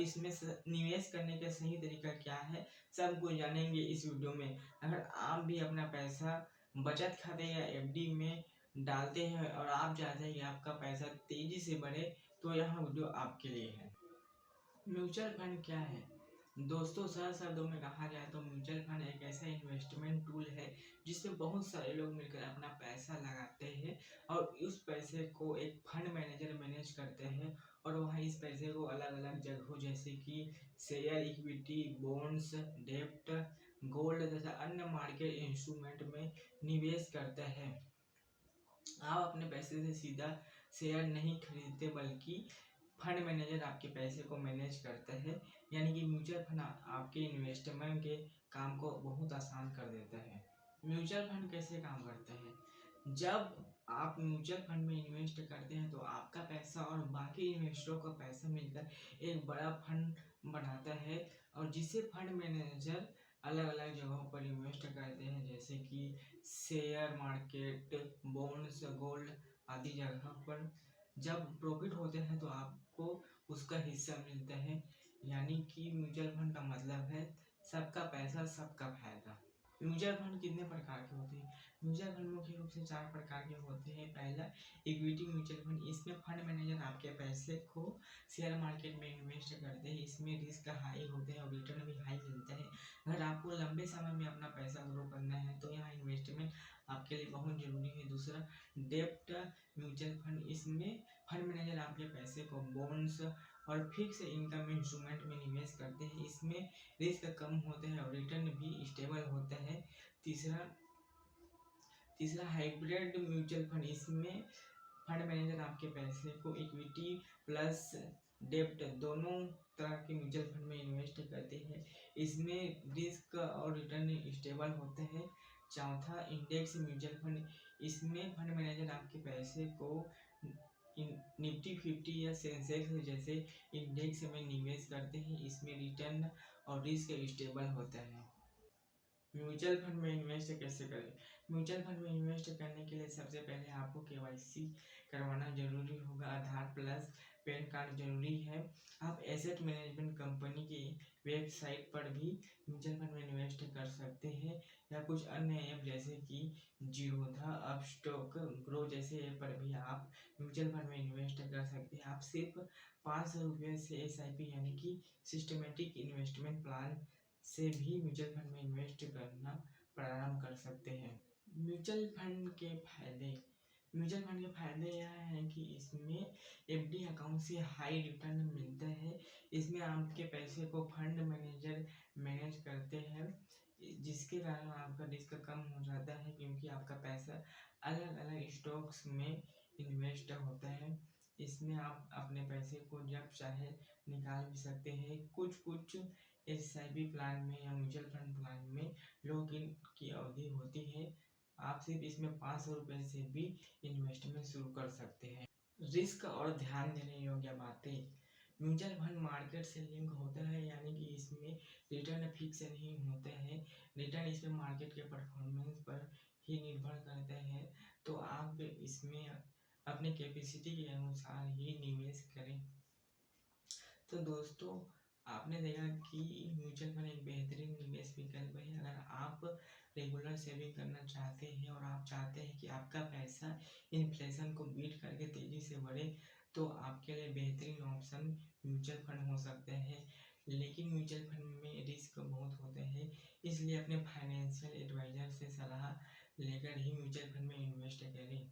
इसमें निवेश करने का सही तरीका क्या है, सब कुछ जानेंगे इस वीडियो में। अगर आप भी अपना पैसा बचत खाते या एफडी में डालते हैं और आप चाहते हैं कि आपका पैसा तेजी से बढ़े, तो यह वीडियो आपके लिए है। म्यूचुअल फंड क्या है दोस्तों? सरल शब्दों में कहा जाए तो म्यूचुअल फंड एक ऐसा इन्वेस्टमेंट टूल है जिसमें बहुत सारे लोग मिलकर अपना पैसा लगाते हैं और उस पैसे को एक फंड मैनेजर मैनेज करते हैं और वह इस पैसे को अलग अलग जगहों जैसे कि शेयर, इक्विटी, बॉन्ड्स, डेब्ट, गोल्ड तथा अन्य मार्केट इंस्ट्रूमेंट में निवेश करते हैं। आप अपने पैसे से सीधा शेयर नहीं खरीदते बल्कि फंड मैनेजर आपके पैसे को मैनेज करते हैं, यानी कि म्यूचुअल फंड आपके इन्वेस्टमेंट के काम को बहुत आसान कर देता है। म्यूचुअल फंड कैसे काम करते हैं? जब आप म्यूचुअल फंड में इन्वेस्ट करते हैं तो आपका पैसा और बाकी इन्वेस्टरों का पैसा मिलकर एक बड़ा फंड बनाता है और जिसे फंड मैनेजर अलग अलग जगहों पर इन्वेस्ट करते हैं जैसे कि शेयर मार्केट, बॉन्ड्स, गोल्ड आदि जगह पर। जब प्रॉफिट होते हैं तो आपको उसका हिस्सा मिलता है, यानी कि म्यूचुअल फंड का मतलब है सबका पैसा सबका फायदा। म्यूचुअल फंड कितने प्रकार के होते हैं? म्यूचुअल फंड मुख्य रूप से 4 प्रकार के होते हैं। पहला, इक्विटी म्यूचुअल फंड। इसमें फंड मैनेजर आपके पैसे को शेयर मार्केट में इन्वेस्ट करते हैं। इसमें रिस्क हाई होते हैं और रिटर्न भी हाई मिलता है। अगर आपको लंबे समय में अपना पैसा ग्रो करना है तो यहाँ इन्वेस्टमेंट आपके लिए बहुत जरूरी है। दूसरा, डेब्ट म्यूचुअल फंड। इसमें फंड मैनेजर आपके पैसे को बॉन्ड्स और फिक्स इनकम इंस्ट्रूमेंट में निवेश करते हैं। इसमें रिस्क कम होते हैं और रिटर्न भी स्टेबल होता है। तीसरा हाइब्रिड म्यूचुअल फंड। इसमें फंड मैनेजर आपके पैसे को इक्विटी प्लस डेब्ट दोनों तरह के म्यूचुअल फंड में इन्वेस्ट करते हैं। इसमें रिस्क और रिटर्न स्टेबल होते हैं। चौथा, इंडेक्स म्यूचुअल फंड। इसमें फंड मैनेजर आपके पैसे को निफ्टी 50 या सेंसेक्स जैसे इंडेक्स में निवेश करते हैं। इसमें रिटर्न और रिस्क स्टेबल होता है। म्यूचुअल फंड में इन्वेस्ट कैसे करें? म्यूचुअल फंड में इन्वेस्ट करने के लिए सबसे पहले आपको केवाईसी करवाना जरूरी होगा। आधार प्लस पैन कार्ड जरूरी है। आप एसेट मैनेजमेंट कंपनी की वेबसाइट पर भी म्यूचुअल फंड में इन्वेस्ट कर सकते हैं या कुछ अन्य ऐप जैसे कि जीरोधा, अपस्टॉक, ग्रो जैसे ऐप पर भी आप म्यूचुअल फंड में इन्वेस्ट कर सकते हैं। आप सिर्फ 500 रुपये से SIP यानी कि सिस्टमेटिक इन्वेस्टमेंट प्लान से भी म्यूचुअल फंड में इन्वेस्ट करना प्रारंभ कर सकते हैं। म्यूचुअल फंड के फायदे। म्यूचुअल फंड के फायदे यह हैं कि इसमें FD अकाउंट से हाई रिटर्न मिलता है। इसमें आपके पैसे को फंड मैनेजर मैनेज करते हैं जिसके कारण आपका रिस्क कम हो जाता है क्योंकि आपका पैसा अलग अलग स्टॉक्स में इन्वेस्ट होता है। इसमें आप अपने पैसे को जब चाहे निकाल भी सकते हैं। कुछ SIP प्लान में या म्यूचुअल फंड प्लान में लॉक इन की अवधि होती है। आप सिर्फ इसमें 500 रुपये से भी इन्वेस्टमेंट शुरू कर सकते हैं। रिस्क और ध्यान देने योग्य बातें। म्यूचुअल फंड मार्केट से लिंक होता है, यानी कि इसमें रिटर्न फिक्स नहीं होते हैं। रिटर्न इसमें मार्केट के परफॉर्मेंस पर ही निर्भर करते हैं, तो आप इसमें अपने कैपेसिटी के अनुसार ही निवेश करें। तो दोस्तों, आपने देखा कि म्यूचुअल फंड एक बेहतरीन निवेश विकल्प है। अगर आप रेगुलर सेविंग करना चाहते हैं और आप चाहते हैं कि आपका पैसा इन्फ्लेशन को बीट करके तेजी से बढ़े, तो आपके लिए बेहतरीन ऑप्शन म्यूचुअल फंड हो सकते हैं। लेकिन म्यूचुअल फंड में रिस्क बहुत होते हैं, इसलिए अपने फाइनेंशियल एडवाइजर से सलाह लेकर ही म्यूचुअल फंड में इन्वेस्ट करें।